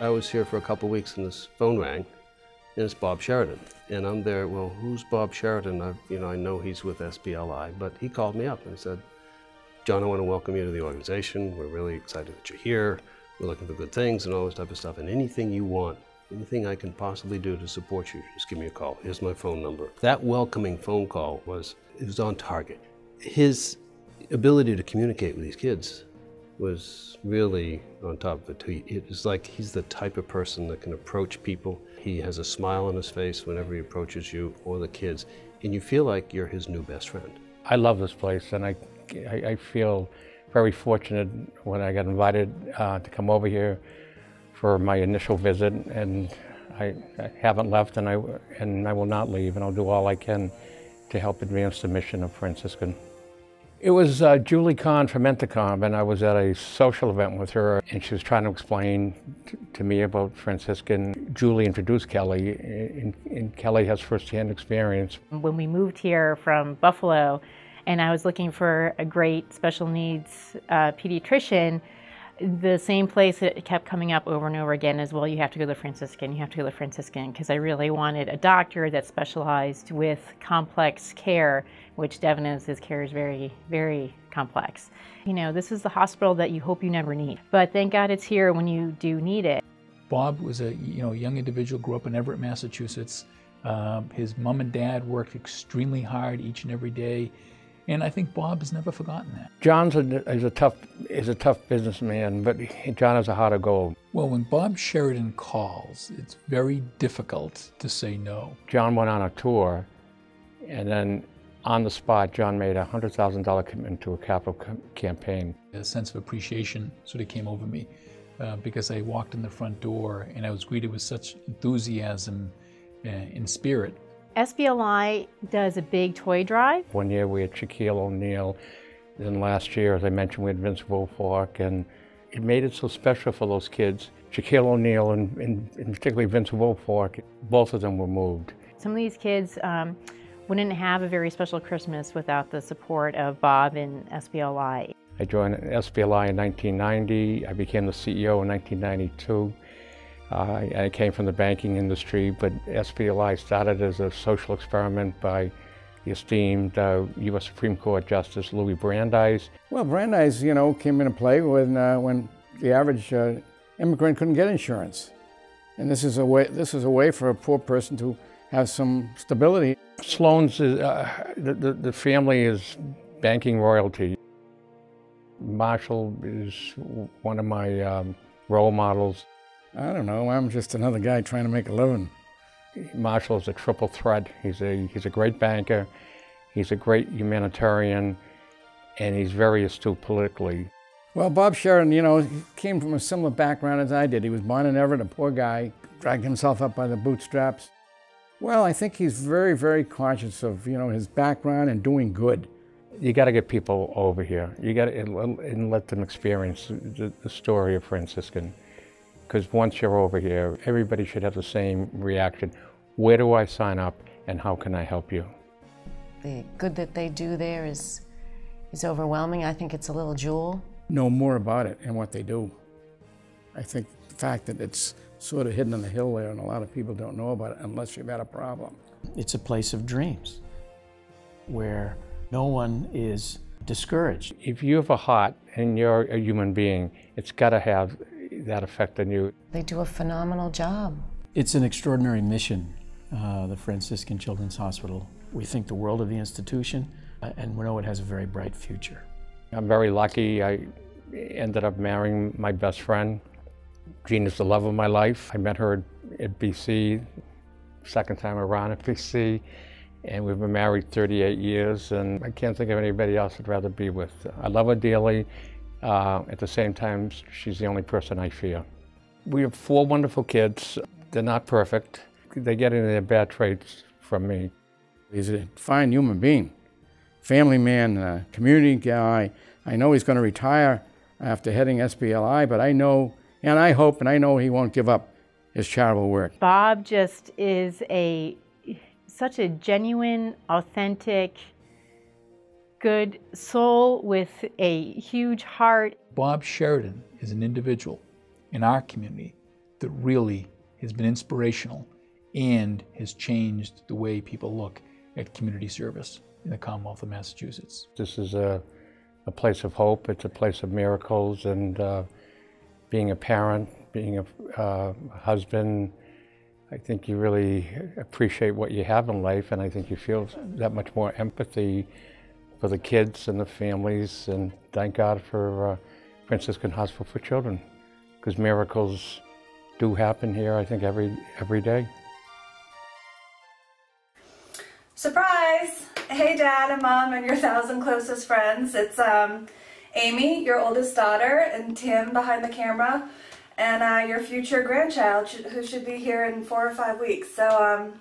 I was here for a couple of weeks and this phone rang, and it's Bob Sheridan. And I'm there, well, who's Bob Sheridan? I know he's with SBLI, but he called me up and said, John, I want to welcome you to the organization. We're really excited that you're here. We're looking for good things and all this type of stuff. And anything you want, anything I can possibly do to support you, just give me a call. Here's my phone number. That welcoming phone call was on target. His ability to communicate with these kids was really on top of it. It's like he's the type of person that can approach people. He has a smile on his face whenever he approaches you or the kids, and you feel like you're his new best friend. I love this place, and I feel very fortunate when I got invited to come over here for my initial visit, and I haven't left, and I will not leave, and I'll do all I can to help advance the mission of Franciscan. It was Julie Kahn from Entercom, and I was at a social event with her, and she was trying to explain to me about Franciscan. Julie introduced Kelly, and Kelly has firsthand experience. When we moved here from Buffalo, and I was looking for a great special needs pediatrician, the same place that kept coming up over and over again is, well, you have to go to Franciscan, you have to go to Franciscan, because I really wanted a doctor that specialized with complex care, which Devin is. His care is very, very complex. You know, this is the hospital that you hope you never need, but thank God it's here when you do need it. Bob was a young individual, grew up in Everett, Massachusetts. His mom and dad worked extremely hard each and every day. And I think Bob has never forgotten that. John's is a tough businessman, but John has a heart of gold. Well, when Bob Sheridan calls, it's very difficult to say no. John went on a tour, and then on the spot, John made a $100,000 commitment to a capital campaign. A sense of appreciation sort of came over me because I walked in the front door and I was greeted with such enthusiasm and spirit. SBLI does a big toy drive. One year we had Shaquille O'Neal, then last year, as I mentioned, we had Vince Wilfork, and it made it so special for those kids. Shaquille O'Neal and particularly Vince Wilfork, both of them were moved. Some of these kids wouldn't have a very special Christmas without the support of Bob and SBLI. I joined SBLI in 1990. I became the CEO in 1992. I came from the banking industry, but SBLI started as a social experiment by the esteemed U.S. Supreme Court Justice Louis Brandeis. Well, Brandeis, came into play when the average immigrant couldn't get insurance, and this is a way for a poor person to have some stability. Sloan's the family is banking royalty. Marshall is one of my role models. I don't know, I'm just another guy trying to make a living. Marshall is a triple threat. He's a great banker, he's a great humanitarian, and he's very astute politically. Well, Bob Sheridan, he came from a similar background as I did. He was born in Everett, a poor guy, dragged himself up by the bootstraps. Well, I think he's very, very conscious of, his background and doing good. You got to get people over here. You got to and let them experience the story of Franciscan. Because once you're over here, everybody should have the same reaction. Where do I sign up and how can I help you? The good that they do there is overwhelming. I think it's a little jewel. Know more about it and what they do. I think the fact that it's sort of hidden on the hill there and a lot of people don't know about it unless you've had a problem. It's a place of dreams where no one is discouraged. If you have a heart and you're a human being, it's got to have that effect on you. They do a phenomenal job. It's an extraordinary mission, the Franciscan Children's Hospital. We think the world of the institution, and we know it has a very bright future. I'm very lucky. I ended up marrying my best friend. Jean is the love of my life. I met her at BC, second time around at BC, and we've been married 38 years, and I can't think of anybody else I'd rather be with. I love her dearly. At the same time, she's the only person I fear. We have 4 wonderful kids. They're not perfect. They get into their bad traits from me. He's a fine human being, family man, community guy. I know he's going to retire after heading SBLI, but I know, and I hope, and I know he won't give up his charitable work. Bob just is such a genuine, authentic, good soul with a huge heart. Bob Sheridan is an individual in our community that really has been inspirational and has changed the way people look at community service in the Commonwealth of Massachusetts. This is a place of hope. It's a place of miracles, and being a parent, being a husband, I think you really appreciate what you have in life, and I think you feel that much more empathy for the kids and the families, and thank God for Franciscan Hospital for Children, because miracles do happen here, I think, every day. Surprise! Hey Dad and Mom and your 1,000 closest friends. It's Amy, your oldest daughter, and Tim behind the camera, and your future grandchild who should be here in 4 or 5 weeks. So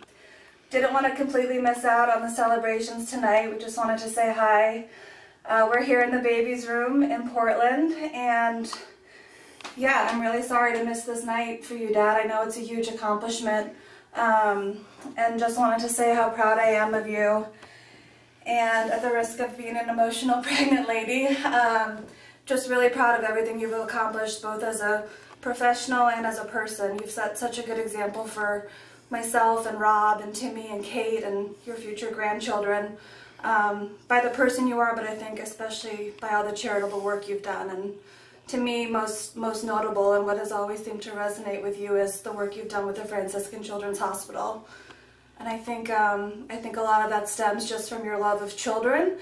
didn't want to completely miss out on the celebrations tonight. We just wanted to say hi. We're here in the baby's room in Portland, and yeah, I'm really sorry to miss this night for you, Dad. I know it's a huge accomplishment, and just wanted to say how proud I am of you. And at the risk of being an emotional pregnant lady, just really proud of everything you've accomplished, both as a professional and as a person. You've set such a good example for myself and Rob and Timmy and Kate and your future grandchildren, by the person you are, but I think especially by all the charitable work you've done. And to me, most notable, and what has always seemed to resonate with you, is the work you've done with the Franciscan Children's Hospital. And I think a lot of that stems just from your love of children,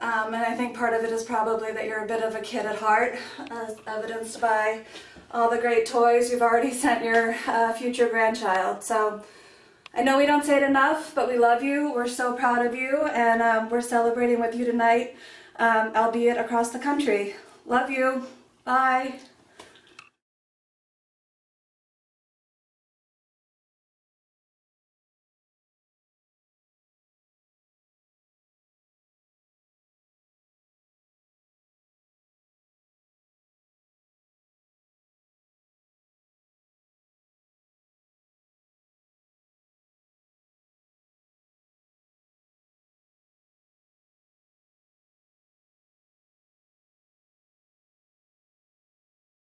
and I think part of it is probably that you're a bit of a kid at heart, as evidenced by all the great toys you've already sent your future grandchild. So I know we don't say it enough, but we love you. We're so proud of you, and we're celebrating with you tonight, albeit across the country. Love you. Bye.